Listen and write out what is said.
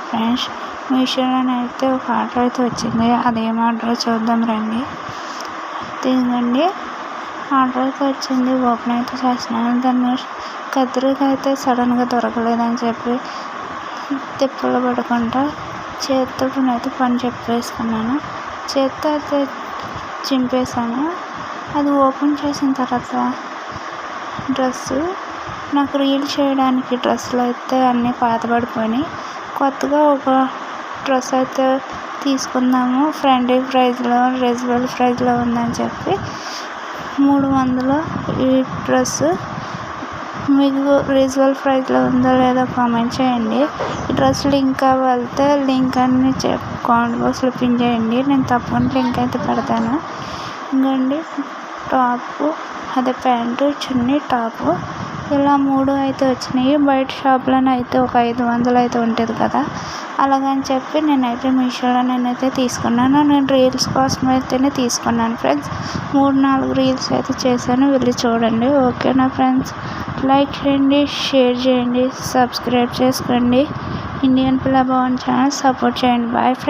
Friends, మీషోలోనైతే ఒక order అయితే వచ్చింది. అదేం ఆర్డర్ చూద్దాం రండి. ఇదిగోండి ఆర్డర్ అయితే వచ్చింది. ఓపెన్ అయితే చేస్తున్నాను. దాన్ని కత్తిరిక అయితే సడన్గా దొరకలేదని చెప్పి తిప్పలు పడకుండా చేతితోనైతే పని చెప్పేసుకున్నాను. చేతితో అయితే చింపేశాను. అది ఓపెన్ చేసిన తర్వాత డ్రెస్సు నాకు రీల్ చేయడానికి డ్రెస్సులు అయితే అన్నీ పాతబడిపోయినాయి. కొత్తగా ఒక డ్రెస్ అయితే తీసుకుందాము, ఫ్రెండ్లీ ప్రైస్లో రీజనబుల్ ప్రైస్లో ఉందని చెప్పి 300 ఈ డ్రెస్సు. మీకు రీజనబుల్ ప్రైస్లో ఉందో లేదో కామెంట్ చేయండి. ఈ డ్రెస్ లింక్ కావాలితే లింక్ అని కామెంట్ బాక్స్లో పిన్ చేయండి. నేను తప్పకుండా లింక్ అయితే పెడతాను. ఇంకోండి టాపు, అదే ప్యాంటు, చున్నీ, టాపు ఇలా 3 అయితే వచ్చినాయి. బయట షాప్లోనైతే ఒక 500 అయితే ఉంటుంది కదా, అలాగని చెప్పి నేనైతే మీషోలో నేనైతే తీసుకున్నాను. నేను రీల్స్ కోసం అయితేనే తీసుకున్నాను ఫ్రెండ్స్. 3-4 రీల్స్ అయితే చేశాను, వెళ్ళి చూడండి. ఓకేనా ఫ్రెండ్స్, లైక్ చేయండి, షేర్ చేయండి, సబ్స్క్రైబ్ చేసుకోండి. Indian Pilla Bhavan channel support చేయండి. Bye friends.